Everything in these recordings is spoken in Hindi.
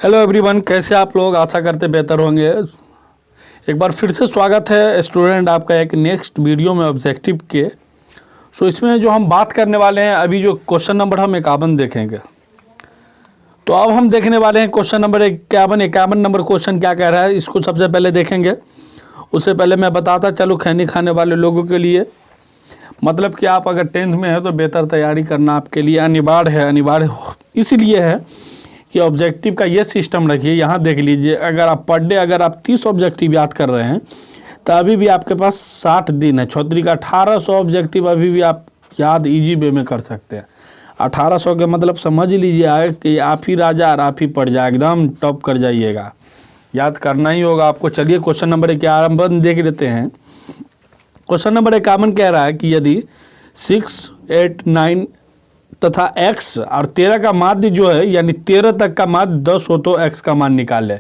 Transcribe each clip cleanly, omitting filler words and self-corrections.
हेलो एवरीवन, कैसे आप लोग? आशा करते बेहतर होंगे। एक बार फिर से स्वागत है स्टूडेंट आपका एक नेक्स्ट वीडियो में ऑब्जेक्टिव के। इसमें जो हम बात करने वाले हैं, अभी जो क्वेश्चन नंबर हम 51 देखेंगे। तो अब हम देखने वाले हैं क्वेश्चन नंबर 51 नंबर क्वेश्चन क्या कह रहा है, इसको सबसे पहले देखेंगे। उससे पहले मैं बताता चलूँ, खैनी खाने वाले लोगों के लिए, मतलब कि आप अगर 10th में है तो बेहतर तैयारी करना आपके लिए अनिवार्य इसलिए है कि ऑब्जेक्टिव का ये सिस्टम रखिए। यहाँ देख लीजिए, अगर आप पर डे अगर आप 30 ऑब्जेक्टिव याद कर रहे हैं तो अभी भी आपके पास 60 दिन है। 34 का 1800 ऑब्जेक्टिव अभी भी आप याद इजी वे में कर सकते हैं। 1800 के मतलब समझ लीजिए कि आप ही राजा और आप ही पड़ जाए, एकदम टॉप कर जाइएगा, याद करना ही होगा आपको। चलिए क्वेश्चन नंबर 51 देख लेते हैं। क्वेश्चन नंबर 51 कह रहा है कि यदि 6, 8, 9 तथा x और 13 का माध्य जो है, यानी 13 तक का माध्य 10 हो तो x का मान निकाले।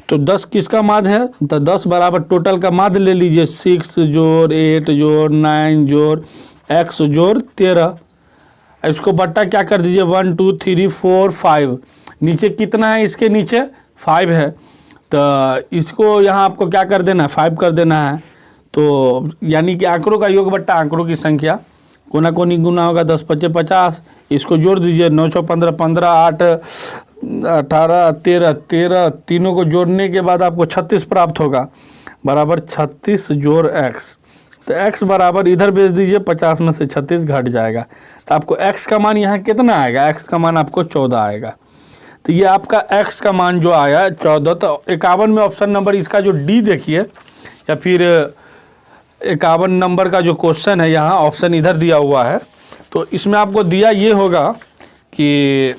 तो 10 किसका माध्य है? तो 10 बराबर टोटल का माध्य ले लीजिए, 6 जोड़ 8 जोड़ 9 जोड़ x जोड़ 13। इसको बट्टा क्या कर दीजिए, 1 2 3 4 5। नीचे कितना है? इसके नीचे 5 है, तो इसको यहाँ आपको क्या कर देना है? 5 कर देना है। तो यानी कि आंकड़ों का योग बट्टा आंकड़ों की संख्या, कोना कोनी गुना होगा 10 5 50। इसको जोड़ दीजिए, 9 6 15 15 8 18 13 13, तीनों को जोड़ने के बाद आपको 36 प्राप्त होगा, बराबर 36 जोड़ x। तो x बराबर इधर भेज दीजिए, 50 में से 36 घट जाएगा, तो आपको x का मान यहाँ कितना आएगा? x का मान आपको 14 आएगा। तो ये आपका x का मान जो आया 14। तो 51 में ऑप्शन नंबर इसका जो डी देखिए, या फिर 51 नंबर का जो क्वेश्चन है, यहाँ ऑप्शन इधर दिया हुआ है। तो इसमें आपको दिया ये होगा कि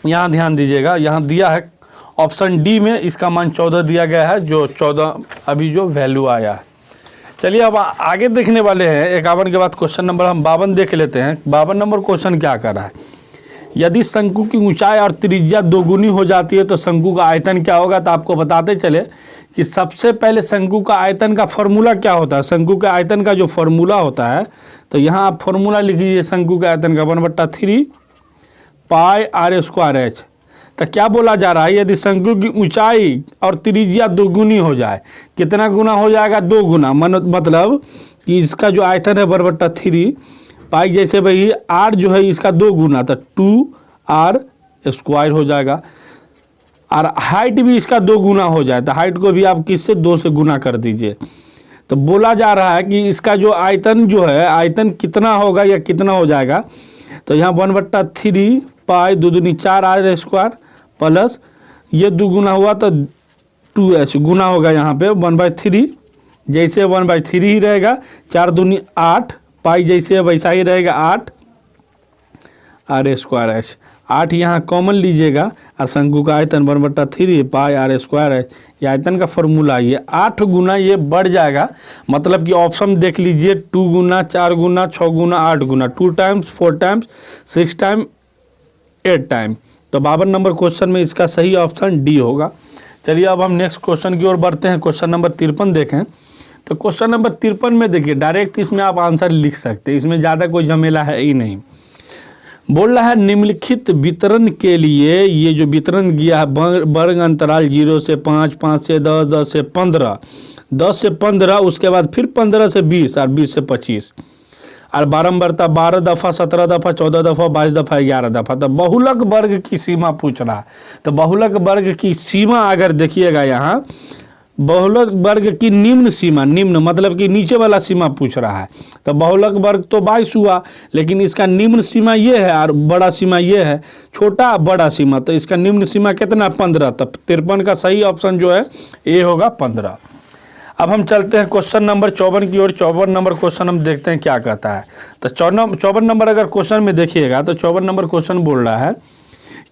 यहाँ ध्यान दीजिएगा, यहाँ दिया है ऑप्शन डी में इसका मान 14 दिया गया है, जो 14 अभी जो वैल्यू आया है। चलिए अब आगे देखने वाले हैं। 51 के बाद क्वेश्चन नंबर हम 52 देख लेते हैं। 52 नंबर क्वेश्चन क्या कर रहा है, यदि शंकु की ऊंचाई और त्रिज्या दोगुनी हो जाती है तो शंकु का आयतन क्या होगा। तो आपको बताते चले कि सबसे पहले शंकु का आयतन का फॉर्मूला क्या होता है। शंकु के आयतन का जो फॉर्मूला होता है, तो यहाँ आप फॉर्मूला लिख लीजिए शंकु के आयतन का, 1/3 पाई r²h। तो क्या बोला जा रहा है, यदि शंकु की ऊंचाई और त्रिज्या दोगुनी हो जाए, कितना गुना हो जाएगा? 2 गुना। मतलब कि इसका जो आयतन है 1/3 पाई, जैसे भाई r जो है इसका 2 गुना, तो 2r² हो जाएगा। और हाइट भी इसका 2 गुना हो जाए, तो हाइट को भी आप किससे? 2 से गुना कर दीजिए। तो बोला जा रहा है कि इसका जो आयतन जो है, आयतन कितना होगा या कितना हो जाएगा। तो यहाँ 1/3 पाई 2 दूनी 4r² प्लस ये 2 गुना हुआ तो 2h गुना होगा यहाँ पे 1/3, जैसे 1/3 ही रहेगा। 4 दूनी 8 पाई, जैसे वैसा ही रहेगा 8 r²h। 8 यहाँ कॉमन लीजिएगा और शंकु का आयतन 1/3 पाई r²h। ये आयतन का फॉर्मूला, ये 8 गुना ये बढ़ जाएगा। मतलब कि ऑप्शन देख लीजिए, 2 गुना 4 गुना 6 गुना 8 गुना, 2 टाइम्स 4 टाइम्स 6 टाइम 8 टाइम। तो 52 नंबर क्वेश्चन में इसका सही ऑप्शन डी होगा। चलिए अब हम नेक्स्ट क्वेश्चन की ओर बढ़ते हैं। क्वेश्चन नंबर 53 देखें। तो क्वेश्चन नंबर 53 में देखिए, डायरेक्ट इसमें आप आंसर लिख सकते हैं, इसमें ज़्यादा कोई झमेला है ही नहीं। बोल रहा है निम्नलिखित वितरण के लिए, ये जो वितरण दिया है वर्ग अंतराल 0 से 5, 5 से 10, 10 से 15, 10 से 15, उसके बाद फिर 15 से 20 और 20 से 25, और बारंबारता 12 दफ़ा 17 दफ़ा 14 दफ़ा 22 दफ़ा 11 दफ़ा। तो बहुलक वर्ग की सीमा पूछ रहा है। तो बहुलक वर्ग की सीमा अगर देखिएगा, यहाँ बहुलक वर्ग की निम्न सीमा, निम्न मतलब कि नीचे वाला सीमा पूछ रहा है। तो बहुलक वर्ग तो 22 हुआ, लेकिन इसका निम्न सीमा ये है और बड़ा सीमा ये है, छोटा बड़ा सीमा। तो इसका निम्न सीमा कितना? 15। तो 53 का सही ऑप्शन जो है ए होगा 15। अब हम चलते हैं क्वेश्चन नंबर 54 की ओर। 54 नंबर क्वेश्चन हम देखते हैं क्या कहता है। तो 54 नंबर अगर क्वेश्चन में देखिएगा, तो 54 नंबर क्वेश्चन बोल रहा है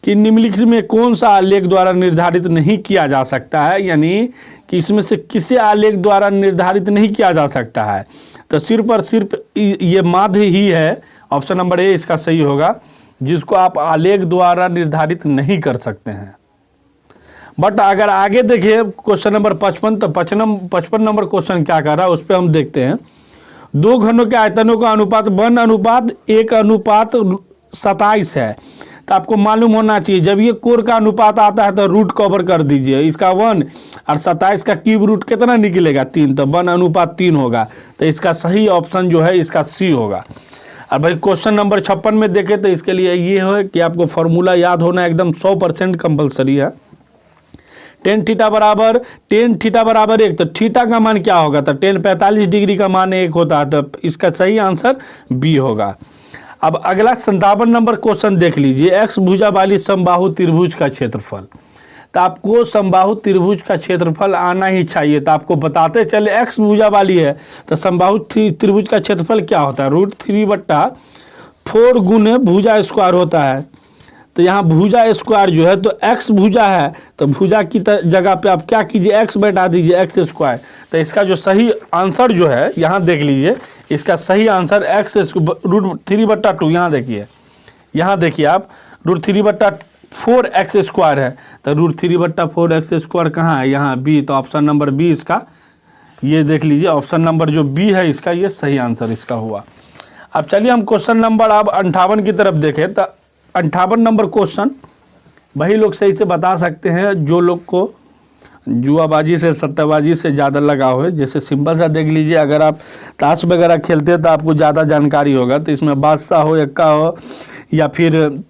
कि निम्नलिखित में कौन सा आलेख द्वारा निर्धारित नहीं किया जा सकता है, यानी कि इसमें से किसी आलेख द्वारा निर्धारित नहीं किया जा सकता है। तो सिर्फ और सिर्फ ये माध्य ही है, ऑप्शन नंबर ए इसका सही होगा, जिसको आप आलेख द्वारा निर्धारित नहीं कर सकते हैं। बट अगर आगे देखिए क्वेश्चन नंबर 55, तो 55 नंबर क्वेश्चन क्या कर रहा है उस पर हम देखते हैं। 2 घनों के आयतनों का अनुपात 1:1:27 है। तो आपको मालूम होना चाहिए जब ये कोर का अनुपात आता है तो रूट कवर कर दीजिए। इसका 1 और 27 का क्यूब रूट कितना निकलेगा 3, तो 1:3 होगा। तो इसका सही ऑप्शन जो है इसका सी होगा। और भाई क्वेश्चन नंबर 56 में देखें तो इसके लिए ये है कि आपको फॉर्मूला याद होना एकदम 100% कंपलसरी है। टेन थीटा बराबर 1, तो थीटा का मान क्या होगा, तो 45 डिग्री का मान 1 होता है, तो इसका सही आंसर बी होगा। अब अगला 57 नंबर क्वेश्चन देख लीजिए, एक्स भुजा वाली समबाहु त्रिभुज का क्षेत्रफल। तो आपको समबाहु त्रिभुज का क्षेत्रफल आना ही चाहिए। तो आपको बताते चले एक्स भुजा वाली है तो समबाहु त्रिभुज का क्षेत्रफल क्या होता है, √3/4 गुने भुजा स्क्वायर होता है। तो यहाँ भुजा स्क्वायर जो है तो एक्स भुजा है, तो भुजा की जगह पे आप क्या कीजिए एक्स बैठा दीजिए एक्स स्क्वायर। तो इसका जो सही आंसर जो है यहाँ देख लीजिए, इसका सही आंसर एक्स √3/2। यहाँ देखिए आप √3/4 एक्स स्क्वायर है, तो √3/4 एक्स स्क्वायर कहाँ है, यहाँ बी। तो ऑप्शन नंबर बी इसका, ये देख लीजिए ऑप्शन नंबर जो बी है इसका ये सही आंसर इसका हुआ। अब चलिए हम क्वेश्चन नंबर अब 58 की तरफ देखें। तो 58 नंबर क्वेश्चन वही लोग सही से बता सकते हैं जो लोग को जुआबाजी से सट्टाबाजी से ज़्यादा लगाव है। जैसे सिंपल सा देख लीजिए, अगर आप ताश वगैरह खेलते हैं तो आपको ज़्यादा जानकारी होगा। तो इसमें बादशाह हो, एक्का हो, या फिर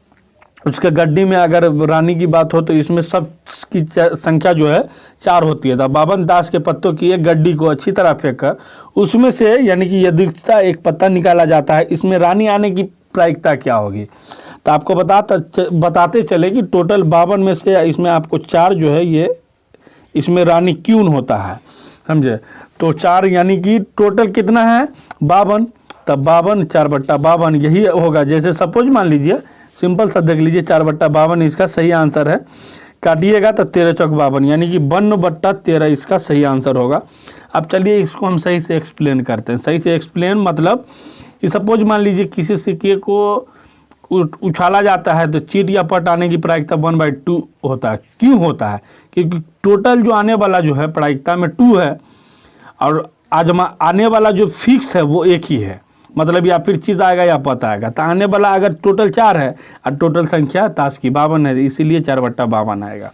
उसके गड्डी में अगर रानी की बात हो तो इसमें सब की संख्या जो है 4 होती है। तो 52 ताश के पत्तों की एक गड्डी को अच्छी तरह फेंक कर उसमें से यानी कि यदृच्छा एक पत्ता निकाला जाता है, इसमें रानी आने की प्रायिकता क्या होगी। तो आपको बताते चले कि टोटल 52 में से इसमें आपको 4 जो है ये इसमें रानी क्यों होता है, समझे। तो 4 यानी कि टोटल कितना है 52, तब 52 4/52 यही होगा। जैसे सपोज मान लीजिए सिंपल सा देख लीजिए 4/52 इसका सही आंसर है। काटिएगा तो 13 चौक 52 यानी कि 52/13 इसका सही आंसर होगा। अब चलिए इसको हम सही से एक्सप्लेन करते हैं। सही से एक्सप्लेन मतलब कि सपोज मान लीजिए किसी सिक्के को उछाला जाता है तो चिट या पट आने की प्रायिकता 1/2 होता है। क्यों होता है, क्योंकि टोटल जो आने वाला जो है प्रायिकता में 2 है और आने वाला जो फिक्स है वो 1 ही है। मतलब या फिर चीज़ आएगा या पता आएगा। तो आने वाला अगर टोटल 4 है और टोटल संख्या ताश की 52 है, इसीलिए 4/52 आएगा।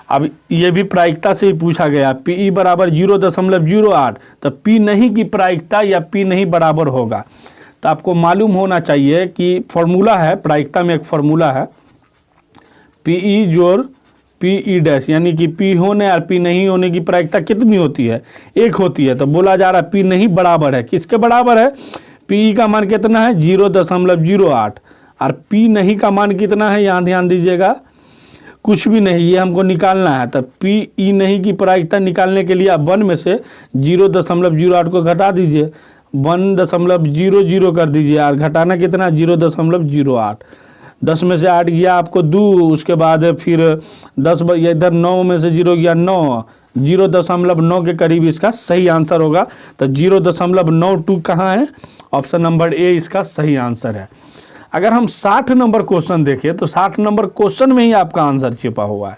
अब ये भी प्रायिकता से ही पूछा गया, PE बराबर 0.08, तो P नहीं की प्रायिकता या P नहीं बराबर होगा। तो आपको मालूम होना चाहिए कि फॉर्मूला है, प्रायिकता में एक फॉर्मूला है PE जोड़ PE डैश, यानी कि P होने और P नहीं होने की प्रायिकता कितनी होती है, 1 होती है। तो बोला जा रहा है P नहीं बराबर है, किसके बराबर है, PE का मान कितना है 0.08 और P नहीं का मान कितना है, यहाँ ध्यान दीजिएगा कुछ भी नहीं, ये हमको निकालना है। तो PE नहीं की प्रायिकता निकालने के लिए आप 1 में से 0.08 को घटा दीजिए, 1.00 कर दीजिए और घटाना कितना 0.08। 10 में से 8 गया आपको 2, उसके बाद फिर 10 इधर 9 में से 0 गया 9, 0.9 के करीब इसका सही आंसर होगा। तो 0.92 कहाँ है, ऑप्शन नंबर ए इसका सही आंसर है। अगर हम 60 नंबर क्वेश्चन देखें तो 60 नंबर क्वेश्चन में ही आपका आंसर छिपा हुआ है।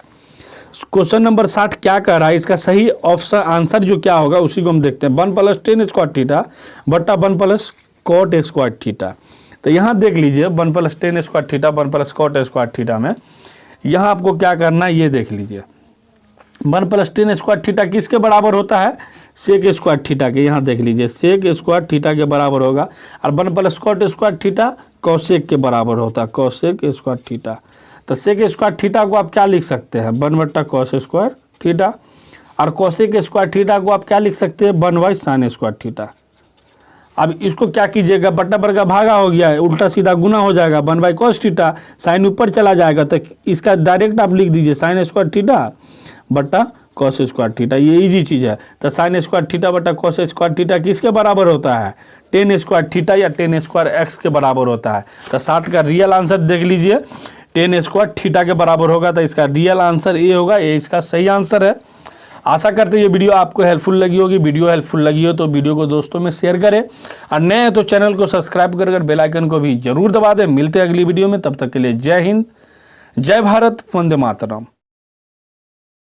क्वेश्चन नंबर 60 क्या कह रहा है, इसका सही ऑप्शन आंसर जो क्या होगा उसी को हम देखते हैं। 1 + tan स्क्वायर थीटा बट्टा 1 + cot स्क्वायर थीटा। तो यहाँ देख लीजिए 1 + tan square theta 1 + cot square theta में यहाँ आपको क्या करना है, ये देख लीजिए 1 + tan स्क्वायर थीटा किसके बराबर होता है, सेक स्क्वायर थीटा के। यहाँ देख लीजिए सेक स्क्वायर थीटा के बराबर होगा और 1 + cot स्क्वायर थीटा कॉसेक के बराबर होता है, कॉसेक स्क्वायर थीटा। तो सेक स्क्वायर थीटा को आप क्या लिख सकते हैं 1/cos स्क्वायर थीटा और कॉसेक स्क्वायर थीटा को आप क्या लिख सकते हैं 1/sin स्क्वायर थीटा। अब इसको क्या कीजिएगा, बट्टा पर का भागा हो गया है, उल्टा सीधा गुना हो जाएगा 1/cos थीटा, साइन ऊपर चला जाएगा तो इसका डायरेक्ट आप लिख दीजिए sin स्क्वायर थीटा बट्टा cos स्क्वायर थीटा। ये इजी चीज़ है। तो sin स्क्वायर थीटा बट्टा cos स्क्वायर थीटा किसके बराबर होता है, tan स्क्वायर थीटा या tan स्क्वायर x के बराबर होता है। तो 60 का रियल आंसर देख लीजिए tan स्क्वायर थीटा के बराबर होगा। तो इसका रियल आंसर ए होगा, ये इसका सही आंसर है। आशा करते हैं ये वीडियो आपको हेल्पफुल लगी होगी। वीडियो हेल्पफुल लगी हो तो वीडियो को दोस्तों में शेयर करें और नए हैं तो चैनल को सब्सक्राइब कर बेल आइकन को भी जरूर दबा दें। मिलते हैं अगली वीडियो में, तब तक के लिए जय हिंद, जय भारत, वंदे मातरम।